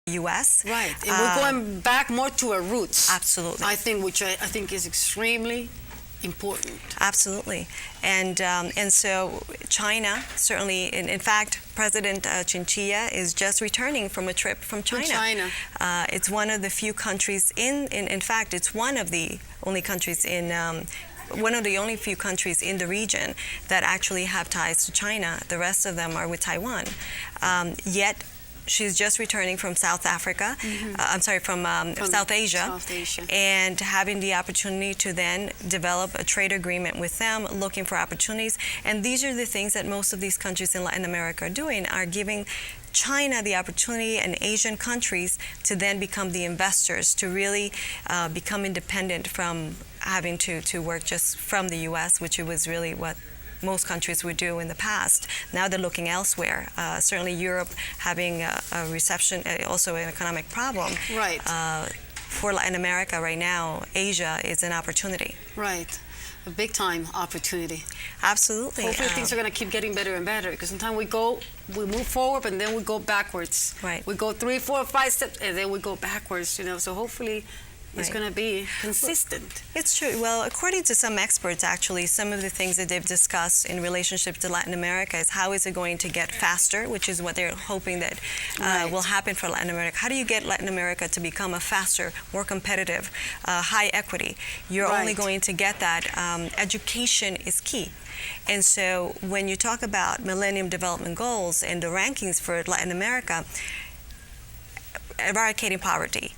U.S. Right, and we're going back more to our roots. Absolutely. Which I think is extremely important. Absolutely. And so China, certainly, in fact, President Chinchilla is just returning from a trip from China. It's one of the few countries in fact, it's one of the only countries one of the only few countries in the region that actually have ties to China. The rest of them are with Taiwan. Yet, she's just returning from South Africa, from South Asia, and having the opportunity to then develop a trade agreement with them, looking for opportunities. And these are the things that most of these countries in Latin America are doing, are giving China the opportunity and Asian countries to then become the investors, to really become independent from having to work just from the U.S., which it was really what most countries would do in the past. Now they're looking elsewhere. Certainly Europe having a recession, also an economic problem. Right. For Latin America right now, Asia is an opportunity. Right. A big time opportunity. Absolutely. Hopefully things are going to keep getting better and better, because sometimes we move forward and then we go backwards. Right. We go 3, 4, 5 steps and then we go backwards, so hopefully it's going to be consistent. It's true. Well, according to some experts, actually, some of the things that they've discussed in relationship to Latin America is how is it going to get faster, which is what they're hoping that will happen for Latin America. How do you get Latin America to become a faster, more competitive, high equity? You're only going to get that. Education is key. And so when you talk about Millennium Development Goals and the rankings for Latin America, eradicating poverty,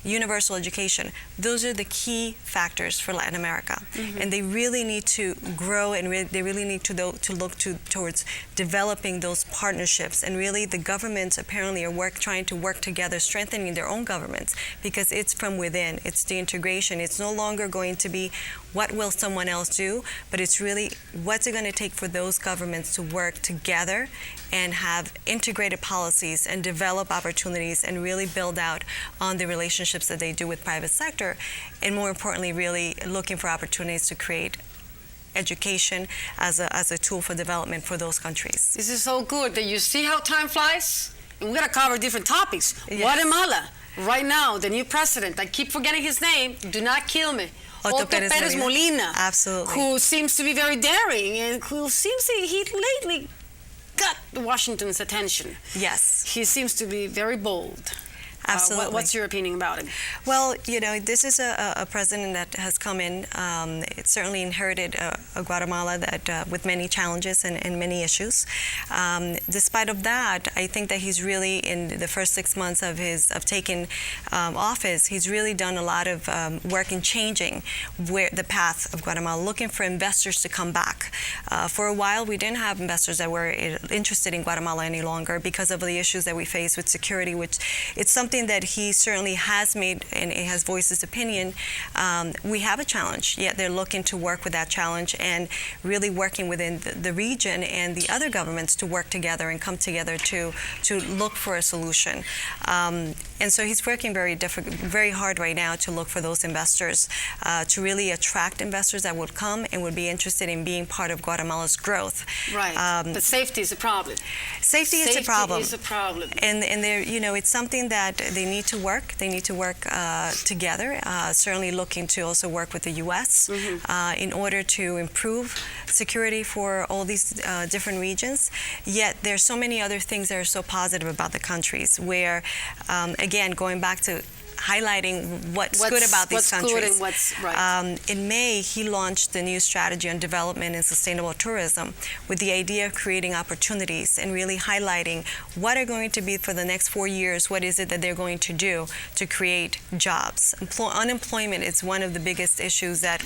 universal education, those are the key factors for Latin America. And they really need to grow, and they really need to look towards developing those partnerships. And really the governments apparently are trying to work together, strengthening their own governments, because it's from within. It's the integration. It's no longer going to be what will someone else do, but it's really what's it going to take for those governments to work together and have integrated policies and develop opportunities and really build out on the relationships that they do with private sector, and more importantly, really looking for opportunities to create education as a tool for development for those countries. This is so good that you see how time flies, and we're going to cover different topics. Yes. Guatemala, right now, the new president, I keep forgetting his name, do not kill me. Otto Pérez Molina. Absolutely. Who seems to be very daring, and who seems he lately got Washington's attention. Yes. He seems to be very bold. Absolutely. What's your opinion about him? Well, this is a president that has come in. It certainly inherited a Guatemala that with many challenges and many issues. Despite of that, I think that he's really, in the first 6 months of taking office, he's really done a lot of work in changing the path of Guatemala, looking for investors to come back. For a while, we didn't have investors that were interested in Guatemala any longer because of the issues that we face with security, which it's something that he certainly has made, and it has voiced his opinion. We have a challenge, yet they're looking to work with that challenge and really working within the region and the other governments to work together and come together to look for a solution. And so he's working very hard right now to look for those investors, to really attract investors that would come and would be interested in being part of Guatemala's growth. Right. But safety is a problem. Safety is a problem. Safety is a problem. And it's something that they need to work. They need to work together. Certainly looking to also work with the U.S. In order to improve security for all these different regions. Yet there's so many other things that are so positive about the countries, where, again, going back to highlighting what's good about these countries. What's good and what's right. In May, he launched the new strategy on development and sustainable tourism with the idea of creating opportunities and really highlighting what are going to be for the next 4 years, what is it that they're going to do to create jobs. Unemployment is one of the biggest issues that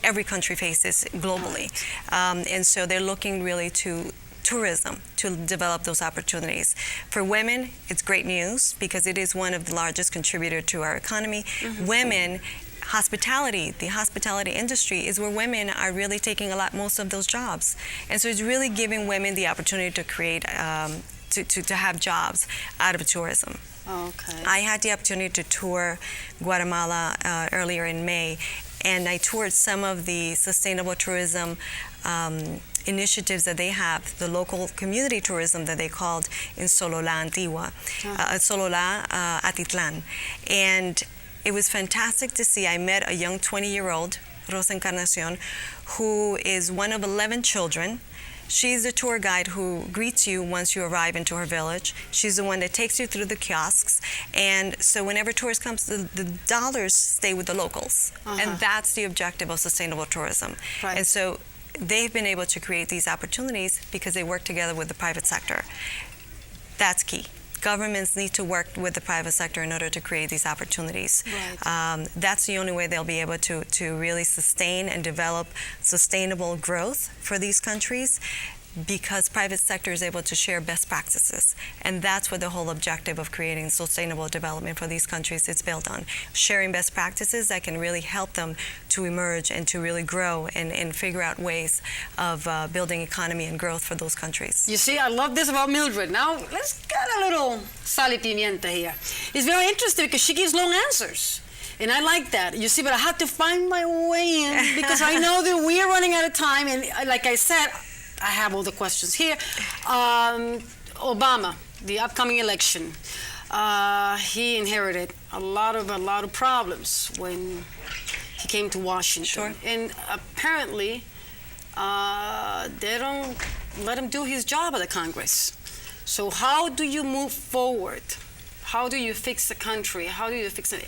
every country faces globally. And so they're looking really to tourism to develop those opportunities. For women, it's great news because it is one of the largest contributors to our economy. Women, hospitality, the hospitality industry is where women are really taking most of those jobs. And so it's really giving women the opportunity to create, to have jobs out of tourism. Okay. I had the opportunity to tour Guatemala earlier in May, and I toured some of the sustainable tourism initiatives that they have, the local community tourism that they called in Solola Antigua, Solola Atitlan. And it was fantastic to see. I met a young 20-year-old, Rosa Encarnacion, who is one of 11 children. She's the tour guide who greets you once you arrive into her village. She's the one that takes you through the kiosks. And so whenever tourists come, the dollars stay with the locals. And that's the objective of sustainable tourism. Right. And so they've been able to create these opportunities because they work together with the private sector. That's key. Governments need to work with the private sector in order to create these opportunities. Right. That's the only way they'll be able to really sustain and develop sustainable growth for these countries, because private sector is able to share best practices. And that's what the whole objective of creating sustainable development for these countries is built on. Sharing best practices that can really help them to emerge and to really grow and figure out ways of building economy and growth for those countries. You see, I love this about Mildred. Now, let's get a little sal y pimienta here. It's very interesting because she gives long answers. And I like that. You see, but I have to find my way in because I know that we are running out of time. And like I said, I have all the questions here. Obama, the upcoming election, he inherited a lot of problems when he came to Washington. Sure. And apparently, they don't let him do his job at the Congress. So how do you move forward? How do you fix the country? How do you fix an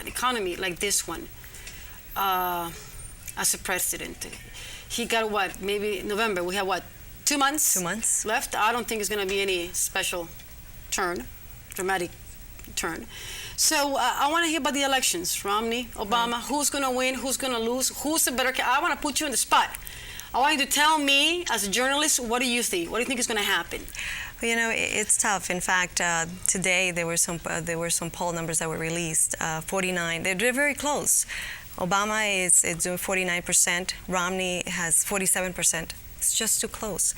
economy like this one as a president? He got what? Maybe November. We have what? 2 months? 2 months left. I don't think it's going to be any special dramatic turn. So I want to hear about the elections. Romney, Obama, who's going to win? Who's going to lose? Who's the better? I want to put you in the spot. I want you to tell me, as a journalist, what do you think? What do you think is going to happen? Well, you know, it's tough. In fact, today there were some poll numbers that were released. 49. They're very close. Obama is doing 49%. Romney has 47%. It's just too close.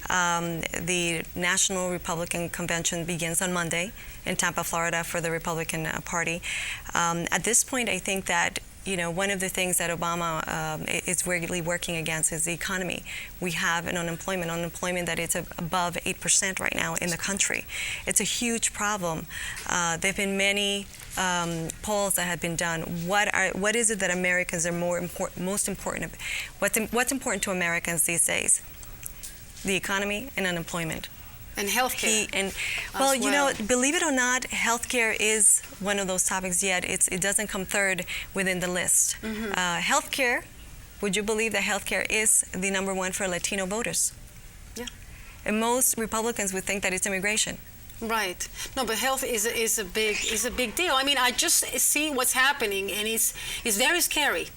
The National Republican Convention begins on Monday in Tampa, Florida, for the Republican Party. At this point, I think that, you know, one of the things that Obama is really working against is the economy. We have an unemployment that is above 8% right now in the country. It's a huge problem. There have been many polls that have been done. What is it that Americans are most important? What's important to Americans these days? The economy and unemployment. And healthcare. Well, you know, believe it or not, healthcare is one of those topics. Yet it doesn't come third within the list. Healthcare. Would you believe that healthcare is the number one for Latino voters? Yeah. And most Republicans would think that it's immigration. Right. No, but health is a big deal. I mean, I just see what's happening, and it's very scary.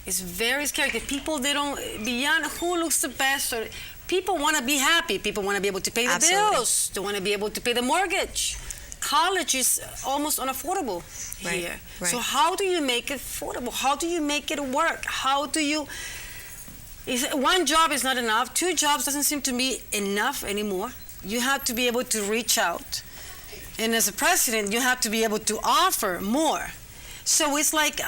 It's very scary because people, they don't, beyond who looks the best, or people want to be happy. People want to be able to pay the bills. They want to be able to pay the mortgage. College is almost unaffordable here. Right. So how do you make it affordable? How do you make it work? How do you... One job is not enough. 2 jobs doesn't seem to be enough anymore. You have to be able to reach out. And as a president, you have to be able to offer more. So it's like,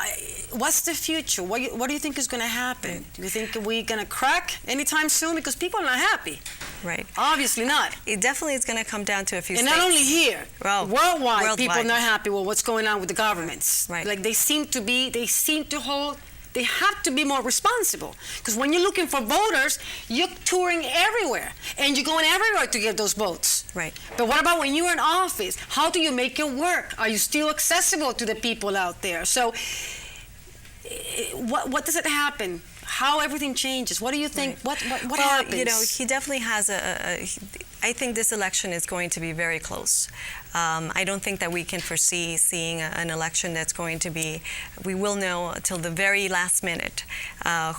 what's the future? What do you think is going to happen? Do you think we're going to crack anytime soon? Because people are not happy. Right. Obviously not. It definitely is going to come down to a few and states. not only here, worldwide, people are not happy with what's going on with the governments. Right. Like they have to be more responsible. Because when you're looking for voters, you're touring everywhere. And you're going everywhere to get those votes. Right. But what about when you're in office? How do you make it work? Are you still accessible to the people out there? So what does it happen? How everything changes? What do you think? Right. What happens? You know, he definitely has I think this election is going to be very close. I don't think that we can foresee seeing an election that's going to be. We will know till the very last minute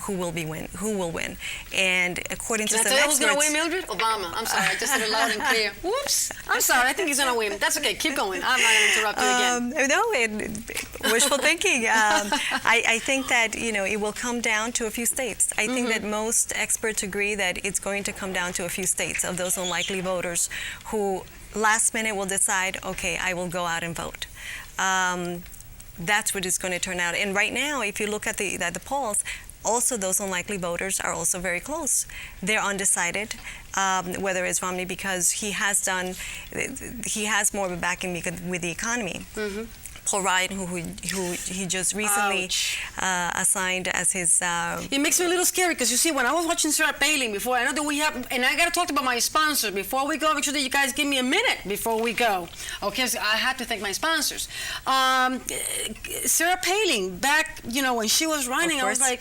who will win. And according to some experts, who's going to win, Mildred? Obama. I'm sorry, I just said it loud and clear. Whoops. I'm sorry. I think he's going to win. That's okay. Keep going. I'm not going to interrupt you again. No, wishful thinking. I think that, you know, it will come down to a few states. I think that most experts agree that it's going to come down to a few states of those unlikely voters who last minute will decide, okay, I will go out and vote. That's what it's going to turn out. And right now, if you look at the polls, also those unlikely voters are also very close. They're undecided whether it's Romney because he has more of a backing with the economy. Mm-hmm. Paul Ryan, who he just recently assigned as his... It makes me a little scary because you see, when I was watching Sarah Palin before, I know that we have, and I got to talk about my sponsors before we go. Make sure that you guys give me a minute before we go. Okay, so I have to thank my sponsors. Sarah Palin, back, when she was running, I was like,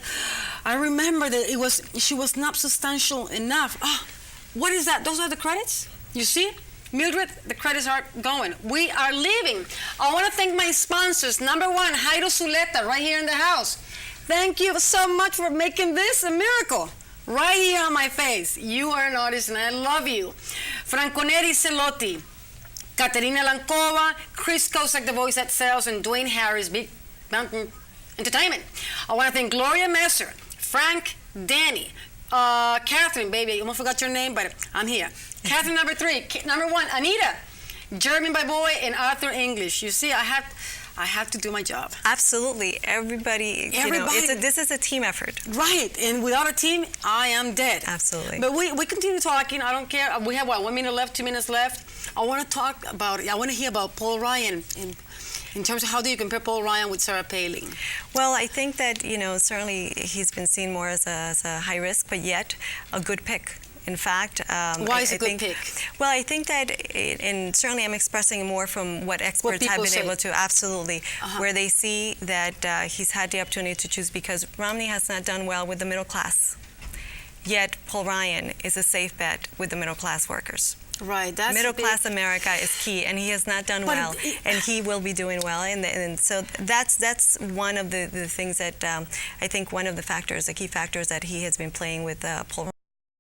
I remember that she was not substantial enough. Oh, what is that? Those are the credits? You see? Mildred, the credits are going. We are leaving. I want to thank my sponsors. Number one, Jairo Zuleta, right here in the house. Thank you so much for making this a miracle. Right here on my face. You are an artist and I love you. Franconeri Celotti, Caterina Lankova, Chris Kosak, the voice that sells, and Dwayne Harris, Big Mountain Entertainment. I want to thank Gloria Messer, Frank, Danny, Catherine, baby, I almost forgot your name, but I'm here. Catherine, number 3. Number 1, Anita, Jeremy by Boy, and Arthur English. You see, I have to do my job. Absolutely. Everybody. This is a team effort. Right. And without a team, I am dead. Absolutely. But we continue talking. I don't care. We have, 1 minute left, 2 minutes left. I want to talk about it. I want to hear about Paul Ryan in terms of how do you compare Paul Ryan with Sarah Palin? Well, I think that, certainly he's been seen more as a high risk, but yet a good pick. In fact, why is it a good pick? Well, I think that, and certainly I'm expressing more from what experts have been able to, absolutely, where they see that he's had the opportunity to choose because Romney has not done well with the middle class. Yet Paul Ryan is a safe bet with the middle class workers. Right, that's middle class America is key, and he has not done well, and he will be doing well, and so that's one of the things that I think one of the factors, the key factors that he has been playing with Paul